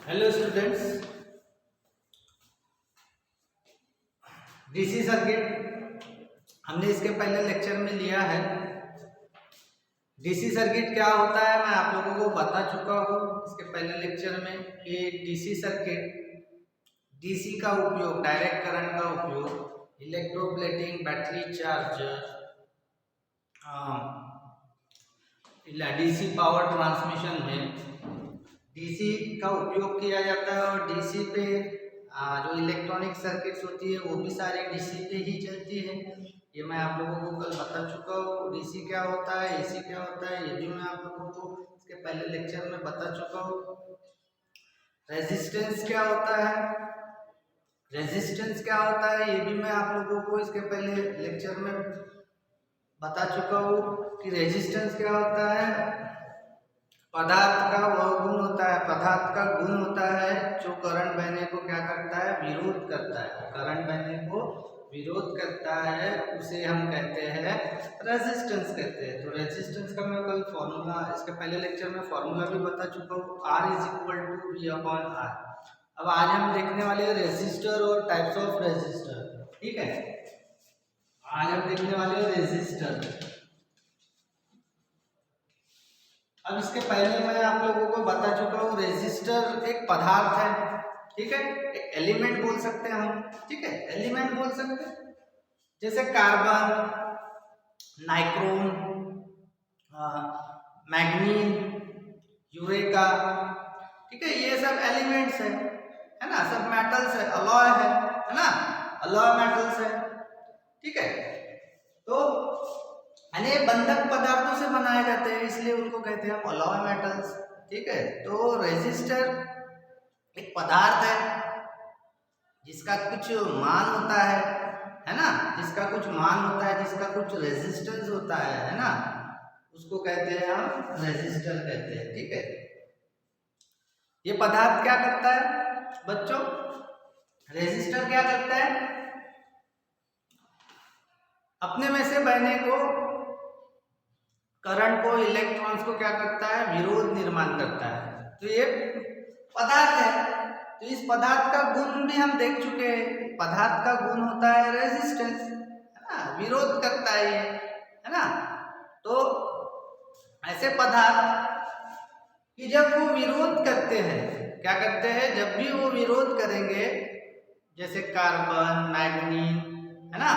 Hello students, DC circuit हमने इसके पहले लेक्चर में लिया है। डीसी सर्किट क्या होता है मैं आप लोगों को बता चुका हूँ इसके पहले लेक्चर में कि डीसी सर्किट डीसी का उपयोग, डायरेक्ट करंट का उपयोग electroplating, battery charger, DC power transmission में डीसी का उपयोग किया जाता है। और डीसी पे जो इलेक्ट्रॉनिक सर्किट्स होती है वो भी सारी डीसी पे ही चलती है। ये मैं आप लोगों को कल बता चुका हूँ। डीसी क्या होता है, एसी क्या होता है, ये भी मैं आप लोगों को इसके पहले लेक्चर में बता चुका हूँ। रेजिस्टेंस क्या होता है, रेजिस्टेंस क्या होता है, ये भी मैं आप लोगों को इसके पहले लेक्चर में बता चुका हूँ कि रेजिस्टेंस क्या होता है। पदार्थ का वह गुण होता है, पदार्थ का गुण होता है जो करंट बहने को क्या करता है, विरोध करता है। करंट बहने को विरोध करता है, उसे हम कहते हैं रेजिस्टेंस कहते हैं। तो रेजिस्टेंस का मैं कल फॉर्मूला, इसके पहले लेक्चर में फॉर्मूला भी बता चुका हूँ, R is equal to V upon R। अब आज हम देखने वाले हैं रेजिस्टर और टाइप्स ऑफ रेजिस्टर। ठीक है, आज हम देखने वाले हैं रेजिस्टर। अब इसके पहले मैं आप लोगों को बता चुका हूँ रेजिस्टर एक पदार्थ है। ठीक है, एक एलिमेंट बोल सकते हैं हम। ठीक है, एलिमेंट बोल सकते हैं, जैसे कार्बन, नाइक्रोम, मैग्नीन, यूरेका। ठीक है, ये सब एलिमेंट्स है ना, सब मेटल्स है, अलॉय है ना, अलॉय मेटल्स है। ठीक है, तो यानी बंधक पदार्थों से बनाए जाते हैं, इसलिए उनको कहते हैं हम अलॉय मेटल्स। ठीक है, तो रेजिस्टर एक पदार्थ है जिसका कुछ मान होता है ना, जिसका कुछ मान होता है, जिसका कुछ रेजिस्टेंस होता है ना, उसको कहते हैं हम रेजिस्टर कहते हैं। ठीक है, ये पदार्थ क्या करता है बच्चों, रेजिस्टर क्या करता है, अपने में से बहने को, करंट को, इलेक्ट्रॉन्स को क्या करता है, विरोध निर्माण करता है। तो ये पदार्थ है, तो इस पदार्थ का गुण भी हम देख चुके हैं। पदार्थ का गुण होता है रेजिस्टेंस, है ना, विरोध करता है ये, है ना। तो ऐसे पदार्थ कि जब वो विरोध करते हैं, क्या करते हैं, जब भी वो विरोध करेंगे, जैसे कार्बन, मैग्नीन, है ना,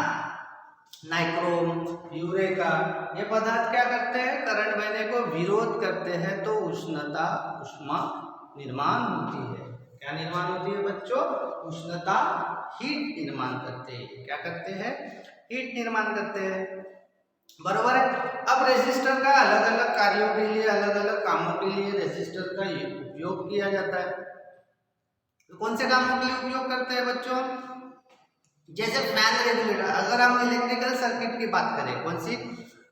नाइक्रोम, यूरेका, ये पदार्थ क्या करते हैं, करंट बहने को विरोध करते हैं, तो उष्णता, उष्मा निर्माण होती है। क्या निर्माण होती है बच्चों, उष्णता, हीट निर्माण करते हैं। क्या करते हैं, हीट निर्माण करते हैं, बरोबर है। अब रेजिस्टर का अलग अलग कार्यों के लिए, अलग अलग कामों के लिए रेजिस्टर का उपयोग किया जाता है। तो कौन से कामों के लिए उपयोग करते हैं बच्चों, जैसे फैन रेगुलेटर। अगर हम इलेक्ट्रिकल सर्किट की बात करें, कौन सी,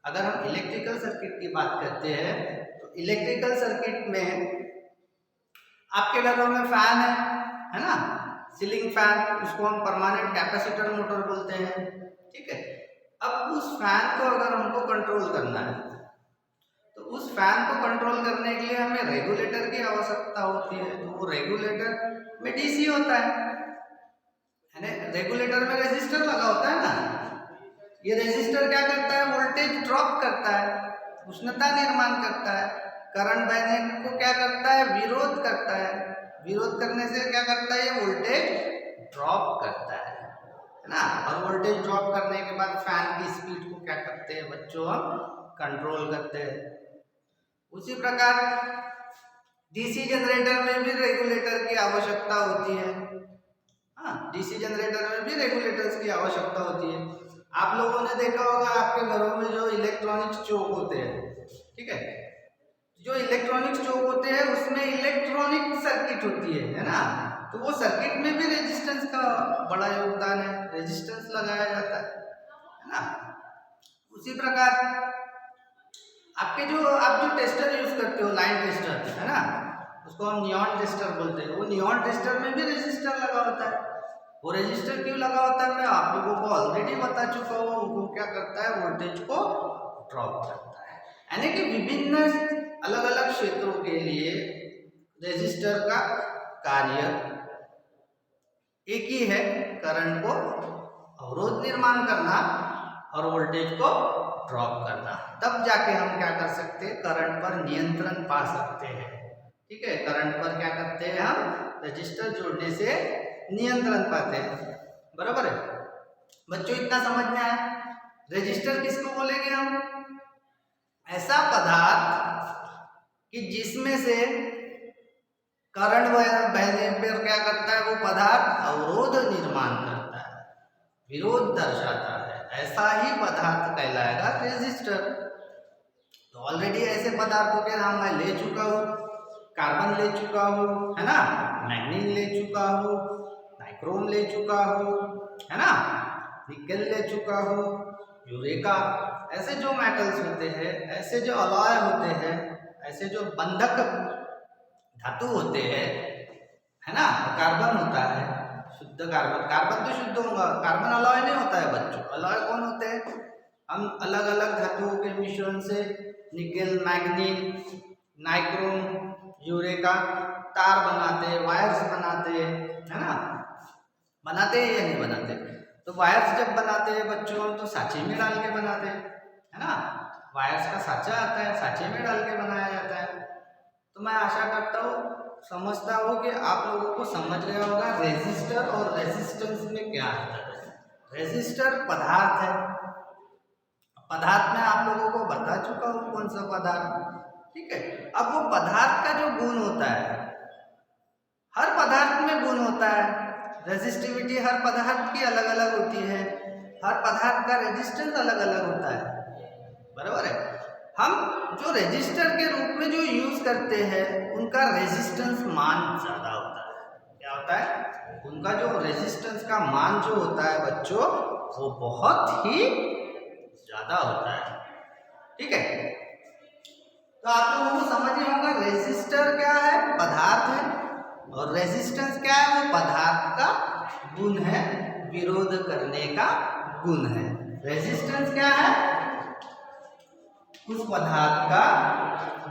अगर हम इलेक्ट्रिकल सर्किट की बात करते हैं, तो इलेक्ट्रिकल सर्किट में आपके घरों में फैन है ना, सीलिंग फैन, उसको हम परमानेंट कैपेसिटर मोटर बोलते हैं। ठीक है, अब उस फैन को अगर हमको कंट्रोल करना है, तो उस फैन को कंट्रोल करने के लिए हमें रेगुलेटर की आवश्यकता होती है। तो वो रेगुलेटर में डीसी होता है ना, रेगुलेटर में रेजिस्टर लगा होता है ना। ये रेजिस्टर क्या करता है, वोल्टेज ड्रॉप करता है, उष्णता निर्माण करता है, करंट बहने को क्या करता है, विरोध करता है। विरोध करने से क्या करता है, ये वोल्टेज ड्रॉप करता है ना। और वोल्टेज ड्रॉप करने के बाद फैन की स्पीड को क्या करते हैं बच्चों, हम कंट्रोल करते हैं। उसी प्रकार डीसी जनरेटर में भी रेगुलेटर की आवश्यकता होती है। हाँ, डीसी जनरेटर में भी रेगुलेटर्स की आवश्यकता होती है। आप लोगों ने देखा होगा आपके घरों में जो इलेक्ट्रॉनिक चौक होते हैं, ठीक है, जो इलेक्ट्रॉनिक चौक होते हैं उसमें इलेक्ट्रॉनिक सर्किट होती है ना। तो वो सर्किट में भी रेजिस्टेंस का बड़ा योगदान है, रेजिस्टेंस लगाया जाता है ना। उसी प्रकार आपके जो, आप जो टेस्टर यूज करते हो, लाइन टेस्टर, है ना, उसको हम नियॉन टेस्टर बोलते हैं। वो नियॉन टेस्टर में भी रेजिस्टर लगा होता है। वो रेजिस्टर क्यों लगा होता है, मैं आप लोगों को ऑलरेडी बता चुका हूँ। वो क्या करता है, वोल्टेज को ड्रॉप करता है। यानी कि विभिन्न अलग अलग क्षेत्रों के लिए रेजिस्टर का कार्य एक ही है, करंट को अवरोध निर्माण करना और वोल्टेज को ड्रॉप करना। तब जाके हम क्या कर सकते हैं, करंट पर नियंत्रण पा सकते हैं। ठीक है, करंट पर क्या करते हैं हम, रजिस्टर जोड़ने से नियंत्रण पाते हैं। बराबर है बच्चों, इतना समझ में आया। रजिस्टर किसको बोलेंगे हम, ऐसा पदार्थ कि जिसमें से करंट बहने पर क्या करता है, वो पदार्थ अवरोध निर्माण करता है, विरोध दर्शाता है, ऐसा ही पदार्थ कहलाएगा रेजिस्टर। तो ऑलरेडी ऐसे पदार्थों के नाम मैं ले चुका हूँ, कार्बन ले चुका हूँ, है ना, मैग्नीन ले चुका हूँ, नाइक्रोम ले चुका हूँ, है ना, निकेल ले चुका हूँ, यूरेका। ऐसे जो मेटल्स होते हैं, ऐसे जो अलॉय होते हैं, ऐसे जो बंधक धातु होते हैं, है ना, कार्बन होता है, शुद्ध कार्बन। कार्बन तो शुद्ध होगा, कार्बन अलॉय नहीं होता है बच्चों। अलॉय कौन होते हैं, हम अलग अलग धातुओं के मिश्रण से निकेल, मैग्नीन, नाइक्रोम, यूरेका तार बनाते, वायर्स बनाते, है ना, बनाते हैं या नहीं बनाते। तो वायर्स जब बनाते हैं बच्चों तो साँचे में डाल के बनाते हैं, है ना, वायर्स का साँचा आता है, साँचे में डाल के बनाया जाता है। तो मैं आशा करता हूँ, समझता हूँ कि आप लोगों को समझ गया होगा रेजिस्टर और रेजिस्टेंस में क्या अंतर है। रेजिस्टर पदार्थ है, पदार्थ में आप लोगों को बता चुका हूँ कौन सा पदार्थ। ठीक है, अब वो पदार्थ का जो गुण होता है, हर पदार्थ में गुण होता है। रेजिस्टिविटी हर पदार्थ की अलग अलग होती है, हर पदार्थ का रेजिस्टेंस अलग अलग होता है। बराबर है, हम जो रेजिस्टर के रूप में जो यूज करते हैं उनका रेजिस्टेंस मान ज्यादा होता है। क्या होता है, उनका जो रेजिस्टेंस का मान जो होता है बच्चों, वो बहुत ही ज्यादा होता है। ठीक है, तो आप लोगों को समझ में होगा रेजिस्टर क्या है, पदार्थ है, और रेजिस्टेंस क्या है, वो पदार्थ का गुण है, विरोध करने का गुण है। रेजिस्टेंस क्या है, उस पदार्थ का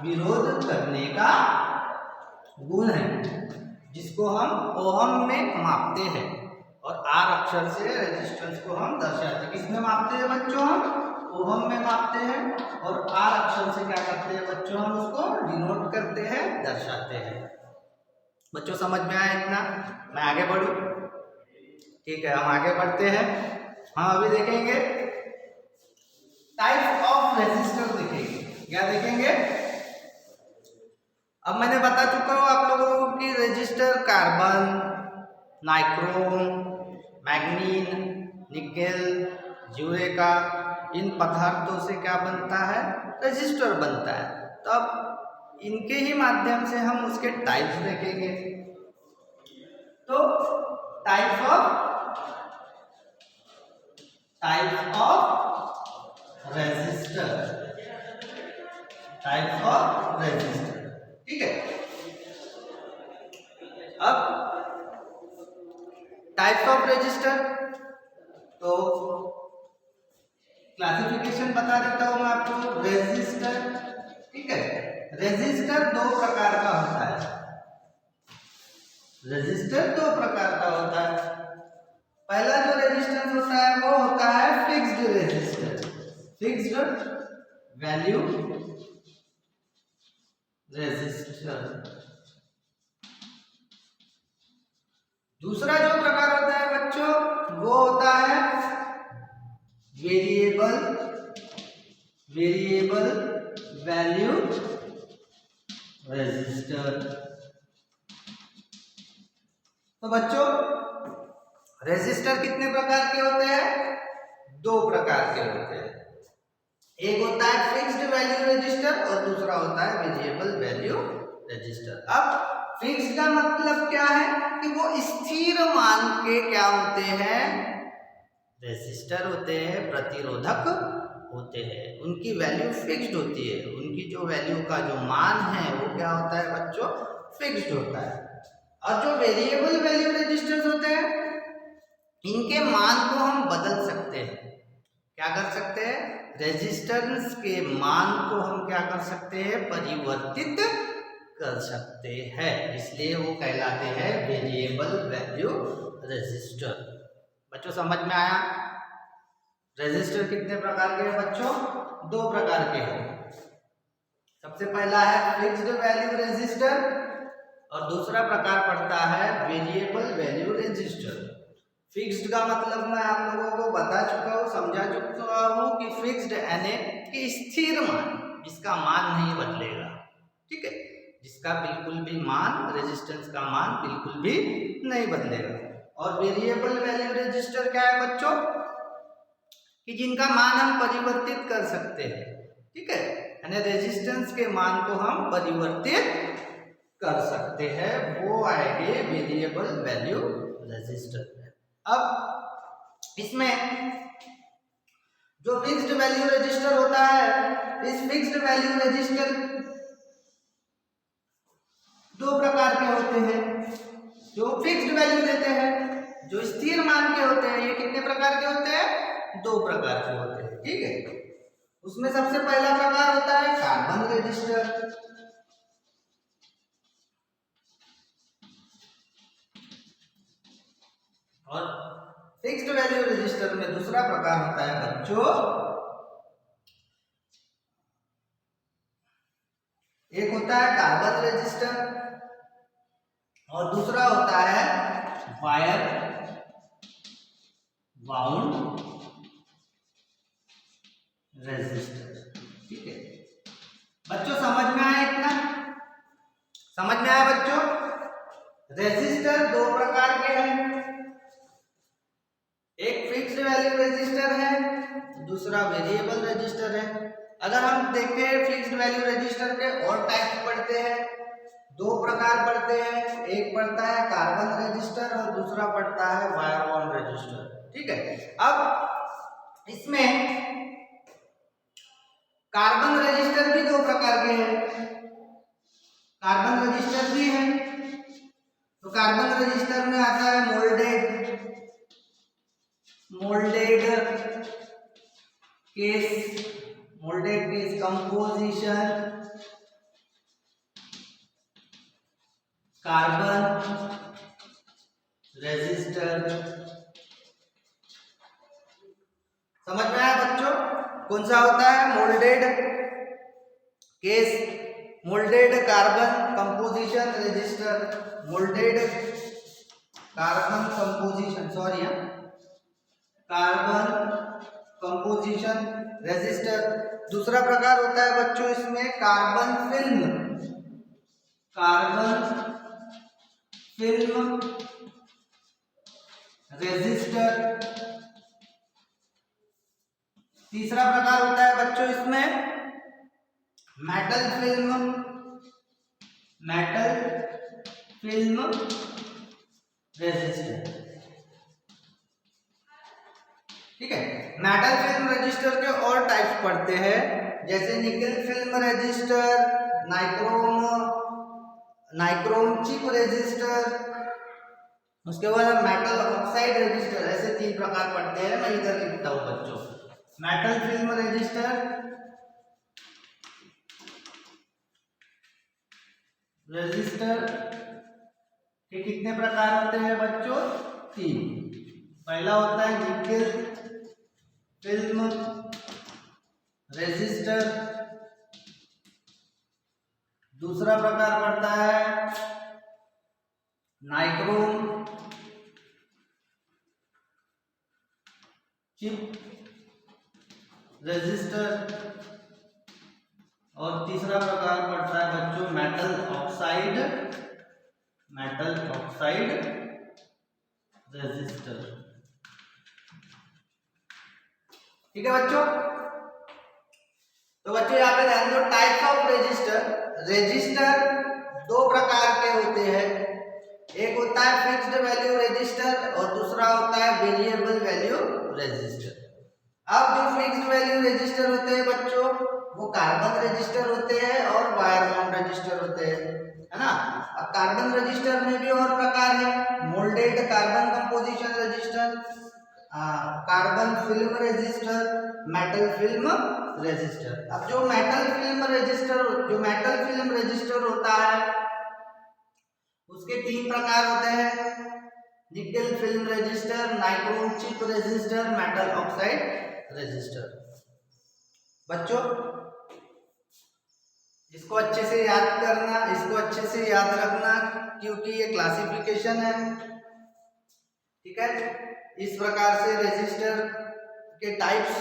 विरोध करने का गुण है, जिसको हम ओहम में मापते हैं, और आर अक्षर से रेजिस्टेंस को हम दर्शाते हैं। किसमें मापते हैं बच्चों, हम ओहम में मापते हैं, और आर अक्षर से क्या करते हैं बच्चों, हम उसको डिनोट करते हैं, दर्शाते हैं। बच्चों समझ में आया इतना, मैं आगे बढ़ूं। ठीक है, हम आगे बढ़ते हैं। हम अभी देखेंगे टाइप्स ऑफ रेजिस्टर, देखेंगे क्या देखेंगे। अब मैंने बता चुका हूं आप लोगों को कि resistor carbon, nichrome, मैग्नीन, nickel, eureka, इन पदार्थों से क्या बनता है, रेजिस्टर बनता है। तो अब इनके ही माध्यम से हम उसके टाइप्स देखेंगे। तो types of resistor, types of resistor. ठीक है, अब टाइप्स ऑफ रेजिस्टर, तो क्लासिफिकेशन बता देता हूं मैं आपको। रेजिस्टर, ठीक है, रेजिस्टर दो प्रकार का होता है। रेजिस्टर दो प्रकार का होता है। पहला जो रेजिस्टेंस होता है वो होता है fixed resistor, fixed value resistor. दूसरा जो प्रकार होता है बच्चों, वो होता है वेरिएबल वैल्यू रेजिस्टर। तो बच्चों रेजिस्टर कितने प्रकार के होते हैं, दो प्रकार के होते हैं। एक होता है फिक्स्ड वैल्यू रेजिस्टर और दूसरा होता है वेरिएबल वैल्यू रेजिस्टर। अब फिक्स्ड का मतलब क्या है कि वो स्थिर मान के क्या होते हैं, रेजिस्टर होते हैं, प्रतिरोधक होते हैं, उनकी वैल्यू फिक्स्ड होती है, उनकी जो वैल्यू का जो मान है वो क्या होता है बच्चों, फिक्स्ड होता है। और जो वेरिएबल वैल्यू रेजिस्टर्स होते हैं, इनके मान को हम बदल सकते हैं। क्या कर सकते हैं, रेजिस्टेंस के मान को हम क्या कर सकते हैं, परिवर्तित कर सकते हैं, इसलिए वो कहलाते हैं वेरिएबल वैल्यू रजिस्टर। बच्चों समझ में आया? रजिस्टर कितने प्रकार के हैं बच्चों? 2 प्रकार के हैं। सबसे पहला है फिक्स्ड वैल्यू रजिस्टर और दूसरा प्रकार पड़ता है वेरिएबल वैल्यू रजिस्टर। फिक्स्ड का मतलब मैं आप लोगों को बता चुका हूँ, समझा चुका हूँ कि फिक्स्ड यानी कि स्थिर मान, जिसका मान नहीं बदलेगा, ठीक है, जिसका बिल्कुल भी मान, रेजिस्टेंस का मान बिल्कुल भी नहीं बदलेगा। और वेरिएबल वैल्यू रजिस्टर क्या है बच्चों? कि जिनका मान हम परिवर्तित कर सकते हैं, ठीक है, यानी रेजिस्टेंस के मान को हम परिवर्तित कर सकते हैं, वो आएंगे वेरिएबल वैल्यू रजिस्टर। अब इसमें जो फिक्स्ड वैल्यू रजिस्टर होता है, इस फिक्स्ड वैल्यू रजिस्टर 2 प्रकार के होते हैं। जो फिक्स्ड वैल्यू देते हैं, जो स्थिर मान के होते हैं, ये कितने प्रकार के होते हैं? 2 प्रकार के होते हैं, ठीक है। उसमें सबसे पहला प्रकार होता है कार्बन रजिस्टर, और फिक्स्ड वैल्यू रजिस्टर में दूसरा प्रकार होता है बच्चों, एक होता है कार्बन रजिस्टर और दूसरा होता है वायर बाउंड रजिस्टर, ठीक है। बच्चों समझ में आया? इतना समझ में आया बच्चों? रजिस्टर 2 प्रकार के हैं, एक फिक्स्ड वैल्यू रजिस्टर है, दूसरा वेरिएबल रजिस्टर है। अगर हम देखें फिक्स्ड वैल्यू रजिस्टर के और टाइप पढ़ते हैं, 2 प्रकार पढ़ते हैं, एक पढ़ता है कार्बन रजिस्टर और दूसरा पढ़ता है वायर बाउंड रजिस्टर, ठीक है। अब इसमें कार्बन रजिस्टर भी 2 प्रकार के हैं, कार्बन रजिस्टर भी है। तो कार्बन रजिस्टर में आता है moulded case composition, carbon register. समझ में आया बच्चों? कौन सा होता है? Moulded carbon composition register, moulded carbon composition, carbon composition register. दूसरा प्रकार होता है बच्चों इसमें कार्बन फिल्म रजिस्टर। तीसरा प्रकार होता है बच्चों इसमें मेटल फिल्म रजिस्टर, ठीक है। मेटल फिल्म रजिस्टर के और टाइप्स पढ़ते हैं, जैसे निकल film register, nichrome chip register, उसके बाद मेटल ऑक्साइड रजिस्टर। ऐसे 3 प्रकार पढ़ते हैं, मैं इधर लिखता हूं बच्चों। मेटल फिल्म रजिस्टर के कितने प्रकार होते हैं बच्चों? 3। पहला होता है निकल फिल्म रजिस्टर, दूसरा प्रकार पड़ता है नाइक्रोम चिप रजिस्टर, और तीसरा प्रकार पड़ता है बच्चों मेटल ऑक्साइड रजिस्टर, ठीक है बच्चों। तो बच्चों यहाँ पे ध्यान दो, टाइप्स ऑफ रजिस्टर 2 प्रकार के होते हैं, एक होता है फिक्स्ड वैल्यू रजिस्टर और दूसरा होता है वेरिएबल वैल्यू रजिस्टर। अब जो फिक्स्ड वैल्यू रजिस्टर होते हैं बच्चों, वो कार्बन रजिस्टर होते हैं और वायर बाउंड रजिस्टर होते हैं, है ना। अब कार्बन रजिस्टर में भी और प्रकार है, moulded carbon composition resistor, carbon film resistor, metal film resistor. अब जो मेटल फिल्म रेजिस्टर होता है उसके 3 प्रकार होते हैं, nickel film resistor, nichrome chip resistor, metal oxide resistor. बच्चों इसको अच्छे से याद करना, इसको अच्छे से याद रखना, क्योंकि ये क्लासिफिकेशन है, ठीक है। इस प्रकार से रेजिस्टर के टाइप्स,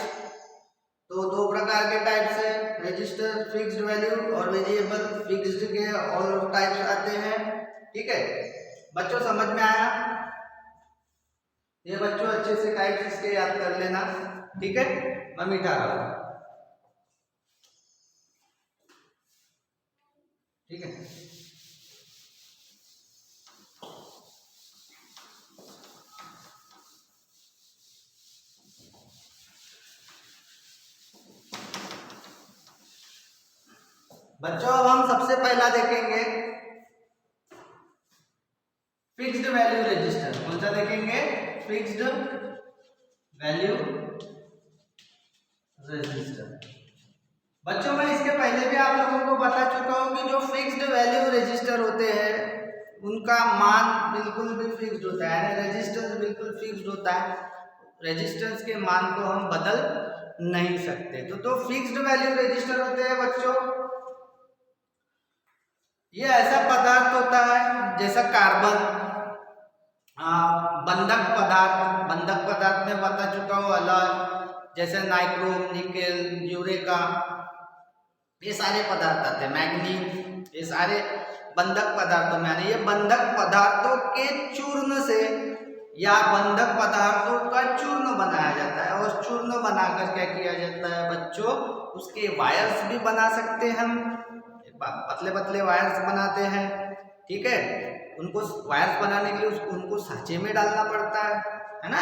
तो 2 प्रकार के टाइप्स है, रेजिस्टर फिक्स्ड वैल्यू और वेरिएबल फिक्स्ड के और टाइप्स आते हैं, ठीक है। बच्चों समझ में आया? ये बच्चों अच्छे से टाइप्स इसके याद कर लेना, ठीक है। मैं मिटा रहा हूं, ठीक है। बच्चों अब हम सबसे पहला देखेंगे फिक्स्ड वैल्यू रजिस्टर। कौन सा देखेंगे? Fixed value register. बच्चों मैं इसके पहले भी आप लोगों को बता चुका हूं कि जो फिक्स्ड वैल्यू रजिस्टर होते हैं उनका मान बिल्कुल भी फिक्स्ड होता है, यानी रेजिस्टेंस बिल्कुल फिक्स्ड होता है, रेजिस्टेंस के मान को हम बदल नहीं सकते। तो फिक्स्ड वैल्यू रजिस्टर होते हैं बच्चों, ये ऐसा पदार्थ होता है जैसा कार्बन, बंधक पदार्थ में बता चुका हूँ, अलग जैसे नाइक्रोम, निकेल, यूरेका, ये सारे पदार्थ आते हैं, मैग्नीज, ये सारे बंधक पदार्थों में आने। ये बंधक पदार्थों के चूर्ण से या बंधक पदार्थों का चूर्ण बनाया जाता है, और चूर्ण बनाकर क्या किया जाता है बच्चों, उसके वायर्स भी बना सकते हैं हम, पतले पतले वायर्स बनाते हैं, ठीक है। उनको वायर्स बनाने के लिए उनको सांचे में डालना पड़ता है ना।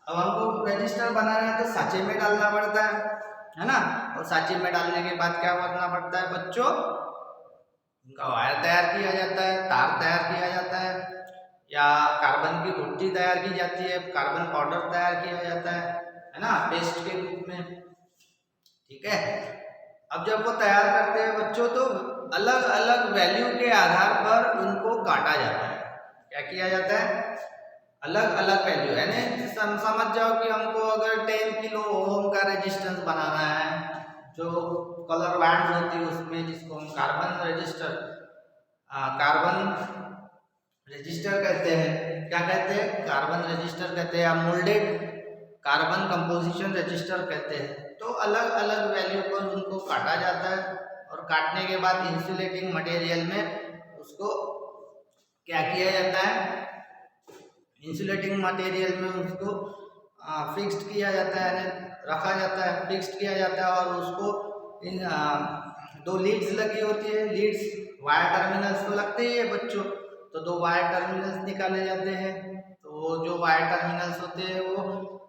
अब हमको रजिस्टर बनाना है तो सांचे में डालना पड़ता है ना, और सांचे में डालने के बाद क्या करना पड़ता है बच्चों, उनका वायर तैयार किया जाता है, तार तैयार किया जाता है, या कार्बन की भुट्टी तैयार की जाती है, कार्बन पाउडर तैयार किया जाता है ना, पेस्ट के रूप में, ठीक है। अब जब वो तैयार करते हैं बच्चों तो अलग अलग वैल्यू के आधार पर उनको काटा जाता है। क्या किया जाता है? अलग अलग वैल्यू, यानी समझ जाओ कि हमको अगर 10 किलो ओम का रेजिस्टेंस बनाना है, जो कलर बैंड होती है उसमें, जिसको हम कार्बन रजिस्टर कहते हैं। क्या कहते हैं? कार्बन रजिस्टर कहते हैं, या मोल्डेड कार्बन कंपोजिशन रजिस्टर कहते हैं। तो अलग अलग वैल्यू पर उनको काटा जाता है, और काटने के बाद इंसुलेटिंग मटेरियल में उसको क्या किया जाता है, इंसुलेटिंग मटेरियल में उसको फिक्स्ड किया जाता है, रखा जाता है, फिक्स्ड किया जाता है, और उसको इन 2 लीड्स लगी होती है, लीड्स वायर टर्मिनल्स तो लगते ही है बच्चों, तो 2 वायर टर्मिनल्स निकाले जाते हैं। तो जो वायर टर्मिनल्स होते हैं वो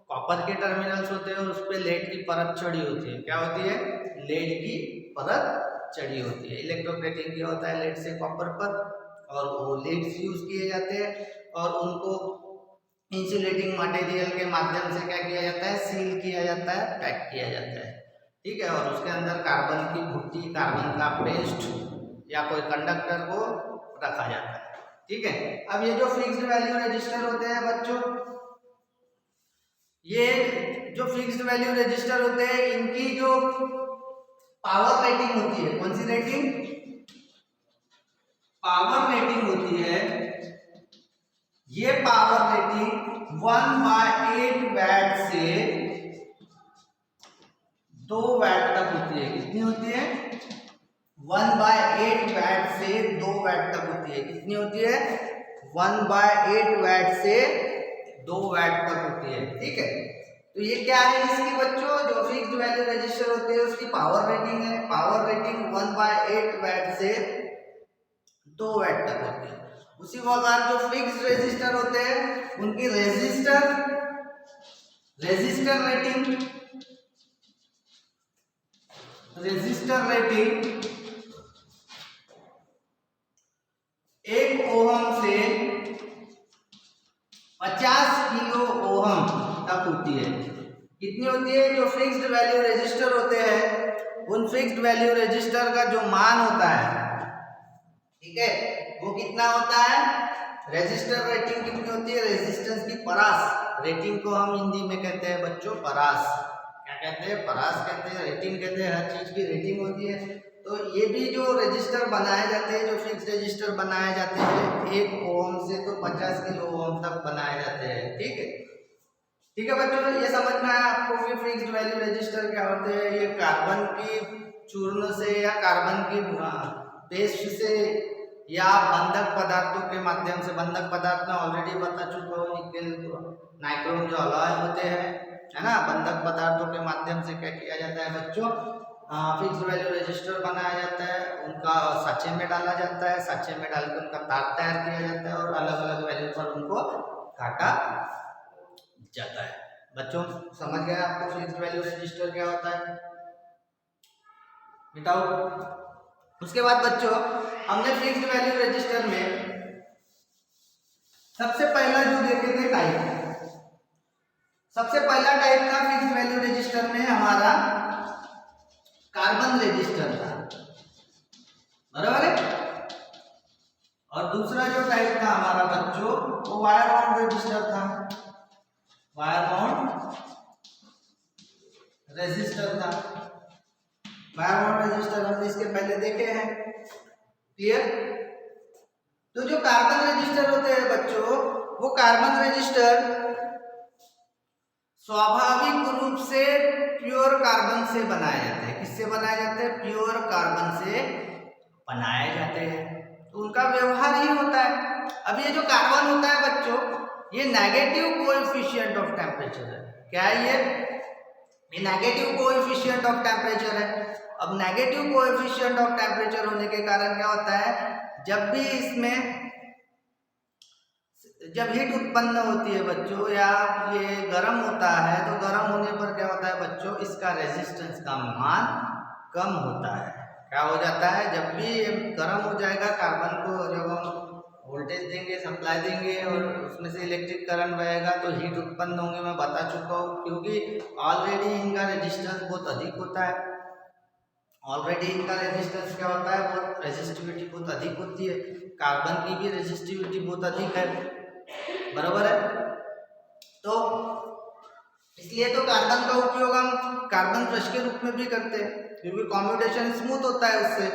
कॉपर के टर्मिनल्स होते हैं, और उस पर लेड की परत चढ़ी होती है। क्या होती है? लेड की परत चढ़ी होती है। इलेक्ट्रोप्लेटिंग किया होता है लेड से कॉपर पर, और वो लीड्स यूज किए जाते हैं, और उनको इंसुलेटिंग मटेरियल के माध्यम से क्या किया जाता है, सील किया जाता है, पैक किया जाता है, ठीक है। और उसके अंदर कार्बन की भुट्टी, कार्बन का पेस्ट या कोई कंडक्टर को रखा जाता है, ठीक है। अब ये जो फिक्स्ड वैल्यू रजिस्टर होते हैं बच्चों, ये जो फिक्स्ड वैल्यू रजिस्टर होते हैं, इनकी जो पावर रेटिंग होती है, कौन सी रेटिंग? पावर रेटिंग होती है। ये पावर रेटिंग 1/8 वैट से 2 वैट तक होती है। कितनी होती है? 1/8 वैट से 2 वैट तक होती है। कितनी होती है? 1/8 वैट से 2 वैट तक होती है, ठीक है। तो ये क्या है इसकी बच्चों, जो फिक्स्ड वैल्यू रजिस्टर होते हैं उसकी पावर रेटिंग है। पावर रेटिंग 1/8 वैट से 2 वैट तक होती है। उसी प्रकार जो फिक्स्ड रेजिस्टर होते हैं उनकी रेजिस्टर रेटिंग 1 ओहम से 50 किलो ओहम होती है। कितनी होती है? जो फिक्स्ड वैल्यू रजिस्टर होते हैं उन फिक्स्ड वैल्यू रजिस्टर का जो मान होता है, ठीक है, वो कितना होता है? रजिस्टर रेटिंग कितनी होती है? रेजिस्टेंस की परास, रेटिंग को हम हिंदी में कहते हैं बच्चों परास। क्या कहते हैं? परास कहते हैं, रेटिंग कहते हैं, हर चीज की रेटिंग होती है। तो ये भी जो रजिस्टर बनाए जाते हैं, जो फिक्स रजिस्टर बनाए जाते हैं 1 ओम से तो 50 किलो ओम तक बनाए जाते हैं। ठीक है, ठीक है बच्चों, ये समझ में आया आपको कि फिक्स्ड वैल्यू रजिस्टर क्या होते हैं? ये कार्बन की चूर्ण से या कार्बन की पेस्ट से या बंधक पदार्थों के माध्यम से, बंधक पदार्थ में ऑलरेडी बता चुका हूँ, निकेल नाइक्रोम जो अलॉय होते हैं, है ना, बंधक पदार्थों के माध्यम से क्या किया जाता है बच्चों? फिक्स वैल्यू रजिस्टर बनाया जाता है, उनका साचे में डाला जाता है, साचे में डालकर उनका तार तैयार किया जाता है और अलग अलग वैल्यू पर उनको काटा जाता है। बच्चों समझ गए आपको फिक्स वैल्यू रजिस्टर क्या होता है? मिटाओ। उसके बाद बच्चों हमने फिक्स्ड वैल्यू रजिस्टर में सबसे पहला जो देखे थे टाइप, सबसे पहला टाइप था फिक्स्ड वैल्यू रजिस्टर में हमारा कार्बन रजिस्टर था, बराबर है। और दूसरा जो टाइप था हमारा बच्चों वो वायर बाउंड रजिस्टर था, वायर बाउंड रजिस्टर था। वायर बाउंड रजिस्टर हमने इसके पहले देखे हैं, क्लियर। तो जो कार्बन रजिस्टर होते हैं बच्चों, वो कार्बन रजिस्टर स्वाभाविक रूप से प्योर कार्बन से बनाए जाते हैं। किससे बनाए जाते हैं? प्योर कार्बन से बनाए जाते हैं। तो उनका व्यवहार ही होता है। अब ये जो कार्बन होता है बच्चों, ये नेगेटिव कोएफिशिएंट ऑफ टेम्परेचर है। क्या है ये नेगेटिव कोएफिशिएंट ऑफ टेम्परेचर है। अब नेगेटिव कोएफिशिएंट ऑफ टेम्परेचर होने के कारण क्या होता है? जब भी इसमें जब हीट उत्पन्न होती है बच्चों या ये गर्म होता है, तो गर्म होने पर क्या होता है बच्चों? इसका रेजिस्टेंस का मान कम होता है। क्या हो जाता है? जब भी ये गर्म हो जाएगा कार्बन को, जब हम वोल्टेज देंगे, सप्लाई देंगे और उसमें से इलेक्ट्रिक करंट बहेगा तो हीट उत्पन्न होंगे। मैं बता चुका हूँ, क्योंकि ऑलरेडी इनका रेजिस्टेंस बहुत अधिक होता है। ऑलरेडी इनका रेजिस्टेंस क्या होता है? बहुत रेजिस्टिविटी बहुत अधिक होती है। कार्बन की भी रेजिस्टिविटी बहुत अधिक है, बराबर है। तो इसलिए तो कार्बन का उपयोग हम कार्बन ब्रश के रूप में भी करते हैं, क्योंकि कम्यूटेशन स्मूथ होता है उससे।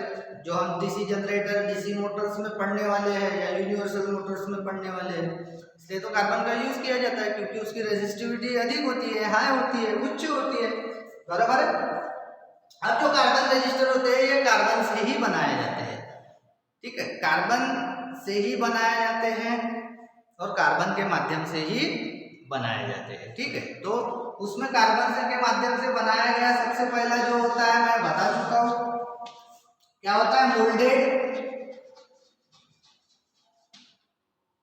जो हम डीसी जनरेटर, डीसी मोटर्स में पढ़ने वाले हैं या यूनिवर्सल मोटर्स में पढ़ने वाले हैं, इसलिए तो कार्बन का यूज किया जाता है, क्योंकि उसकी रेजिस्टिविटी अधिक होती है, हाई होती है, उच्च होती है, बराबर है। अब जो कार्बन रजिस्टर होते हैं ये कार्बन से ही बनाए जाते हैं, ठीक है, कार्बन से ही बनाए जाते हैं और कार्बन के माध्यम से ही बनाए जाते हैं, ठीक है। तो उसमें कार्बन से के माध्यम से बनाया गया सबसे पहला जो होता है मैं बता चुका हूं, क्या होता है? Moulded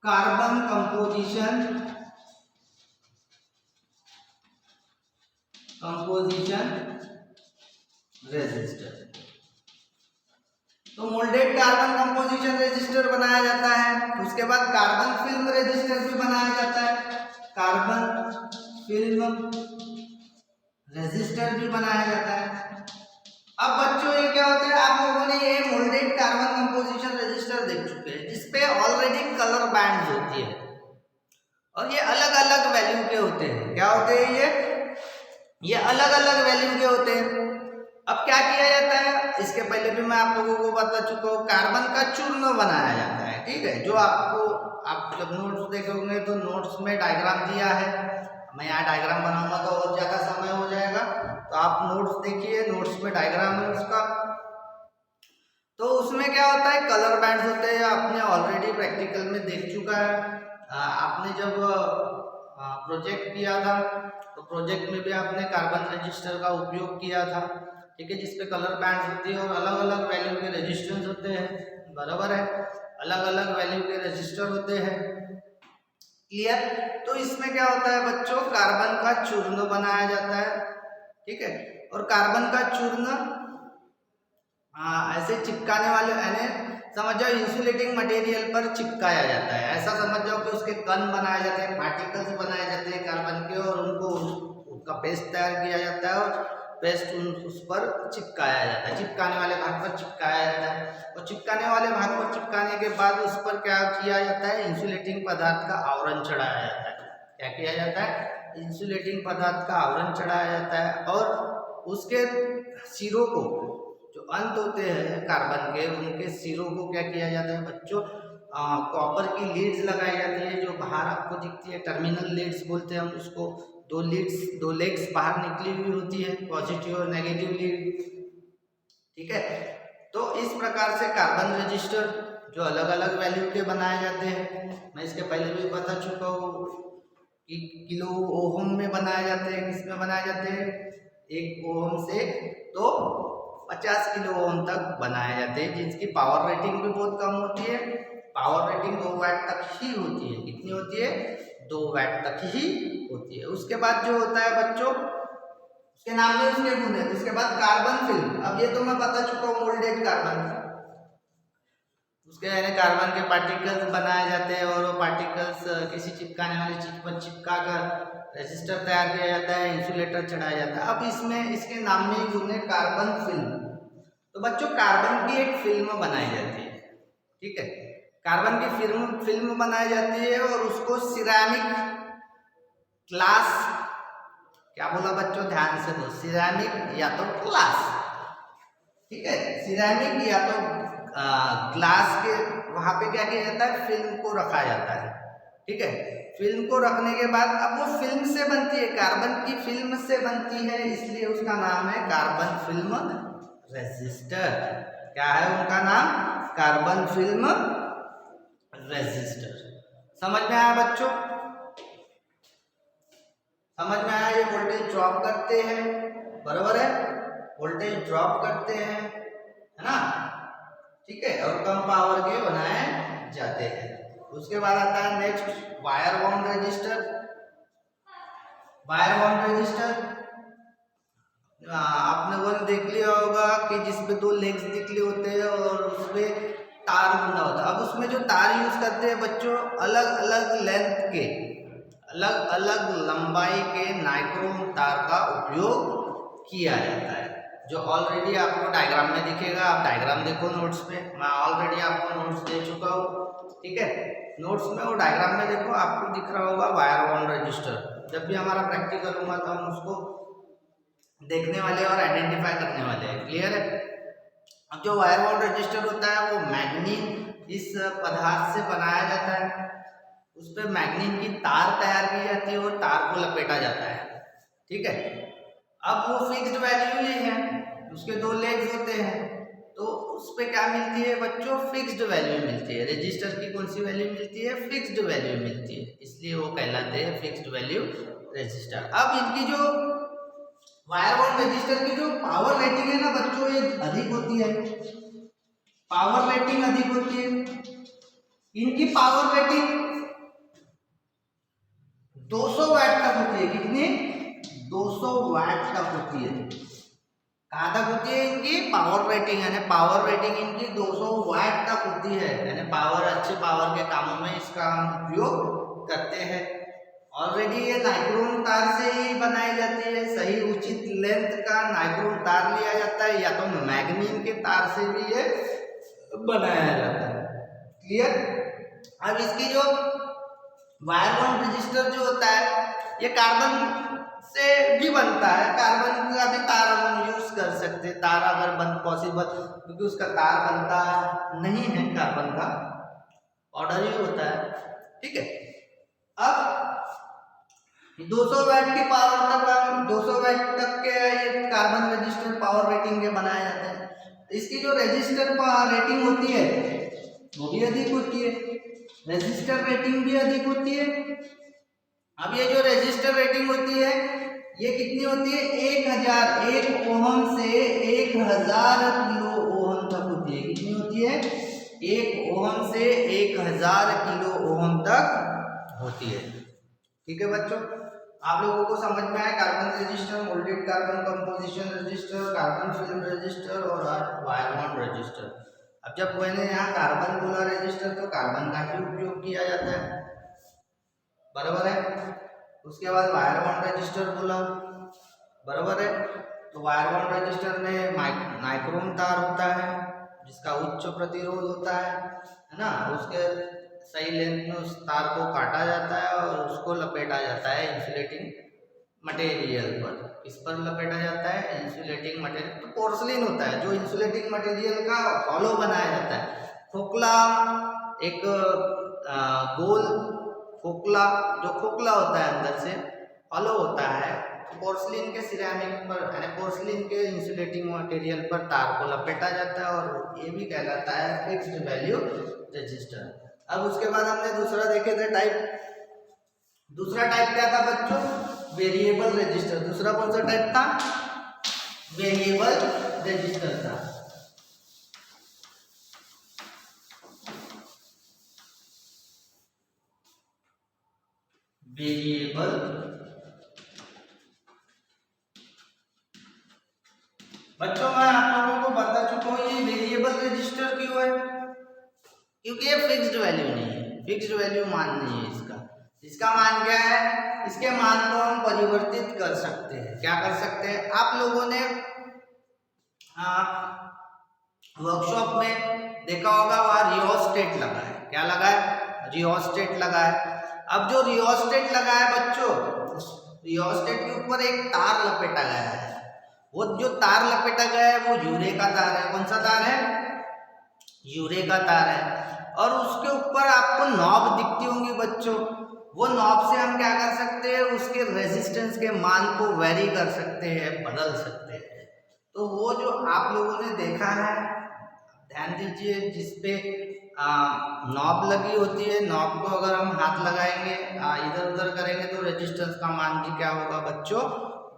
carbon composition resistor. तो मोल्डेड कार्बन कंपोजिशन रेजिस्टर बनाया जाता है। उसके बाद कार्बन फिल्म रेजिस्टर भी बनाया जाता है, कार्बन फिल्म रेजिस्टर भी बनाया जाता है। अब बच्चों ये क्या होता है? आप लोगों ने ये मोल्डेड कार्बन कंपोजिशन रेजिस्टर देख चुके हैं, जिसपे ऑलरेडी कलर बैंड्स होती है और ये अलग अलग वैल्यू के होते हैं। क्या होते हैं ये अलग अलग वैल्यू के होते हैं। अब क्या किया जाता है? इसके पहले भी मैं आप लोगों को बता चुका हूँ, कार्बन का चूर्ण बनाया जाता है, ठीक है। जो आप जब नोट्स देखोगे तो नोट्स में डायग्राम दिया है, मैं यहाँ डायग्राम बनाऊंगा तो और ज़्यादा समय हो जाएगा, तो आप नोट्स देखिए, नोट्स में डायग्राम है उसका। तो उसमें क्या होता है? कलर बैंड्स होते हैं, आपने ऑलरेडी प्रैक्टिकल में देख चुका है। आपने जब प्रोजेक्ट किया था तो प्रोजेक्ट में भी आपने कार्बन रजिस्टर का उपयोग किया था, ठीक है, जिसपे कलर बैंड्स होती है और अलग अलग वैल्यू के रेजिस्टेंस होते हैं, बराबर है, अलग अलग वैल्यू के रेजिस्टर होते हैं, क्लियर। तो इसमें क्या होता है बच्चों? कार्बन का चूर्ण बनाया जाता है, ठीक है, और कार्बन का चूर्ण ऐसे चिपकाने वाले यानी समझ जाओ इंसुलेटिंग मटेरियल पर चिपकाया जाता है। ऐसा समझ जाओ कि उसके कण बनाए जाते हैं, पार्टिकल्स बनाए जाते हैं कार्बन के, और उनको उनका पेस्ट तैयार किया जाता है और पेस्ट उस पर चिपकाया जाता है, चिपकाने वाले भाग पर चिपकाया जाता है। और चिपकाने वाले भाग पर चिपकाने के बाद उस पर क्या किया जाता है, इंसुलेटिंग पदार्थ का आवरण चढ़ाया जाता है। क्या किया जाता है, इंसुलेटिंग पदार्थ का आवरण चढ़ाया जाता है। और उसके सिरों को, जो अंत होते हैं कार्बन के, उनके सिरों को क्या किया जाता है बच्चों, कॉपर की लीड्स लगाई जाती है, जो बाहर आपको दिखती है, टर्मिनल लीड्स बोलते हैं हम उसको। दो लेग्स बाहर निकली हुई होती है, पॉजिटिव और नेगेटिव लीड। ठीक है, तो इस प्रकार से कार्बन रजिस्टर जो अलग अलग वैल्यू के बनाए जाते हैं, मैं इसके पहले भी बता चुका हूँ कि किलो ओम में बनाए जाते हैं। किसमें बनाए जाते हैं, 1 ओम से तो 50 किलो ओम तक बनाए जाते हैं, जिसकी पावर रेटिंग भी बहुत कम होती है। पावर रेटिंग 2 वाट तक ही होती है। कितनी होती है, 2 वाट तक ही होती है। उसके बाद जो होता है बच्चों, उसके नाम में उसके गुण है। उसके बाद कार्बन फिल्म, अब ये तो मैं बता चुका हूँ, मोल्डेड कार्बन, उसके यानी कार्बन के पार्टिकल्स बनाए जाते हैं और वो पार्टिकल्स किसी चिपकाने वाली चीज पर चिपका कर रेजिस्टर तैयार किया जाता है, इंसुलेटर चढ़ाया जाता है। अब इसमें इसके नाम में ही गुण है कार्बन फिल्म। तो बच्चों कार्बन की एक फिल्म बनाई जाती है। ठीक है, कार्बन की फिल्म बनाई जाती है और उसको सिरेमिक ग्लास, क्या बोला बच्चों, ध्यान से दो, सिरेमिक या तो ग्लास, ठीक है, सिरेमिक या तो ग्लास के वहां पे क्या किया जाता है, फिल्म को रखा जाता है। ठीक है, फिल्म को रखने के बाद अब वो फिल्म से बनती है, कार्बन की फिल्म से बनती है, इसलिए उसका नाम है कार्बन फिल्म रेजिस्टर। क्या है उनका नाम, कार्बन फिल्म रेजिस्टर। समझ में आया बच्चों, समझ में आया। ये वोल्टेज ड्रॉप करते हैं, बराबर है, वोल्टेज ड्रॉप करते हैं, है ना। ठीक है, और कम पावर के बनाए जाते हैं। उसके बाद आता है next wire bound register. Wire bound register आपने वो देख लिया होगा कि जिसमें 2 लेग्स निकले होते हैं और उसमें तार बंधा होता है। अब उसमें जो तार यूज करते हैं बच्चों, अलग अलग लेंथ के, अलग अलग लंबाई के नाइक्रोम तार का उपयोग किया जाता है, जो ऑलरेडी आपको डायग्राम में दिखेगा। आप डायग्राम देखो नोट्स पे, मैं ऑलरेडी आपको नोट्स दे चुका हूँ। ठीक है, नोट्स में वो डायग्राम में देखो, आपको दिख रहा होगा वायर बाउंड रजिस्टर। जब भी हमारा प्रैक्टिकल होगा तो हम उसको देखने वाले और आइडेंटिफाई करने वाले हैं। क्लियर है। अब जो वायर बाउंड रजिस्टर होता है वो मैग्नीन इस पदार्थ से बनाया जाता है। उस पर मैग्नीन की तार तैयार की जाती है और तार को लपेटा जाता है। ठीक है, अब वो फिक्स्ड वैल्यू ही है, उसके 2 लेग्स होते हैं, तो उस पे क्या मिलती है बच्चों, फिक्स्ड वैल्यू मिलती है। रजिस्टर की कौन सी वैल्यू मिलती है, फिक्स्ड वैल्यू मिलती है, इसलिए वो कहलाते हैं फिक्स्ड वैल्यू रजिस्टर। अब इनकी जो वायर बाउंड रजिस्टर की जो पावर रेटिंग है ना बच्चों, ये अधिक होती है, पावर रेटिंग अधिक होती है। इनकी पावर रेटिंग 200 वाट तक होती है। कितनी, 200 वाट तक होती है। कहाँ तक होती है इनकी पावर रेटिंग, यानी पावर रेटिंग इनकी 200 वाट तक होती है, यानी पावर, अच्छे पावर के कामों में इसका हम उपयोग करते हैं। ऑलरेडी ये नाइक्रोम तार से ही बनाई जाती है, सही उचित लेंथ का नाइक्रोम तार लिया जाता है, या तो मैग्नीन के तार से भी ये बनाया जाता है। क्लियर। अब इसकी जो वायर बाउंड रजिस्टर जो होता है ये कार्बन से भी बनता है, कार्बन का भी तार हम यूज कर सकते हैं। तार अगर बन पॉसिबल, क्योंकि उसका तार बनता नहीं है, कार्बन का ऑर्डर ही होता है। ठीक है, अब 200 वाट की पावर तक, 200 वाट तक के ये कार्बन रजिस्टर पावर रेटिंग के बनाए जाते हैं। इसकी जो रजिस्टर रेटिंग होती है वो भी अधिक होती है, रजिस्टर रेटिंग भी अधिक होती है। अब ये जो रजिस्टर रेटिंग होती है ये कितनी होती है, 1 ओम से 1000 किलो ओम तक होती है। कितनी होती है, 1 ओम से 1000 किलो ओम तक होती है। ठीक है बच्चों, आप लोगों को समझ में आया carbon register, moulded carbon composition resistor, carbon film register और वायर बाउंड रजिस्टर। अब जब मैंने यहाँ कार्बन बोला रजिस्टर, तो कार्बन का ही उपयोग किया जाता है, बराबर है। उसके बाद वायर बॉन्ड रजिस्टर बोला, बराबर है। तो वायर बॉन्ड रजिस्टर में नाइक्रोम तार होता है जिसका उच्च प्रतिरोध होता है ना। उसके सही लेंथ में उस तार को काटा जाता है और उसको लपेटा जाता है इंसुलेटिंग मटेरियल पर। इस पर लपेटा जाता है इंसुलेटिंग मटेरियल, तो पोर्सलिन होता है जो इंसुलेटिंग मटेरियल का हॉलो बनाया जाता है। खोखला, एक गोल खोखला, जो खोखला होता है अंदर से हॉलो होता है, पोर्सलिन के सिरेमिक पर यानी पोर्सलिन के इंसुलेटिंग मटेरियल पर तार को लपेटा जाता है और ये भी कहलाता है फिक्स्ड वैल्यू रजिस्टर। अब उसके बाद हमने दूसरा देखे थे टाइप। दूसरा टाइप क्या था बच्चों? Variable resistor. दूसरा कौन सा टाइप था? वेरिएबल रजिस्टर था। वेरिएबल बच्चों मैं आप लोगों को बता चुका हूं ये वेरिएबल रजिस्टर क्यों है, क्योंकि ये फिक्स्ड वैल्यू नहीं है, फिक्स्ड वैल्यू मान नहीं है इसका। इसका मान क्या है? इसके मान को हम परिवर्तित कर सकते हैं। क्या कर सकते हैं? आप लोगों ने वर्कशॉप में देखा होगा, वहां रियोस्टेट लगा है। क्या लगा है? रियोस्टेट लगा है। अब जो रियोस्टेट लगा है बच्चों, रियोस्टेट के ऊपर एक तार लपेटा गया है। वो जो तार लपेटा गया है वो यूरे का तार है। कौन सा तार है? यूरे का तार है। और उसके ऊपर आपको नॉब दिखती होंगी बच्चों। वो नॉब से हम क्या कर सकते हैं? उसके रेजिस्टेंस के मान को वेरी कर सकते हैं, बदल सकते हैं। तो वो जो आप लोगों ने देखा है, ध्यान दीजिए, जिसपे नॉब लगी होती है, नॉब को अगर हम हाथ लगाएंगे, इधर उधर करेंगे, तो रेजिस्टेंस का मान भी क्या होगा बच्चों?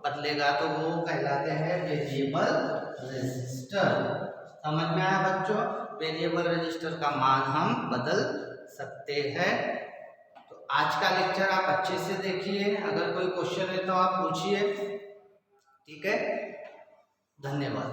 बदलेगा। तो वो कहलाते हैं वेरिएबल रजिस्टर। समझ में आया बच्चों? वेरिएबल रजिस्टर का मान हम बदल सकते हैं। तो आज का लेक्चर आप अच्छे से देखिए, अगर कोई क्वेश्चन है तो आप पूछिए, ठीक है। धन्यवाद।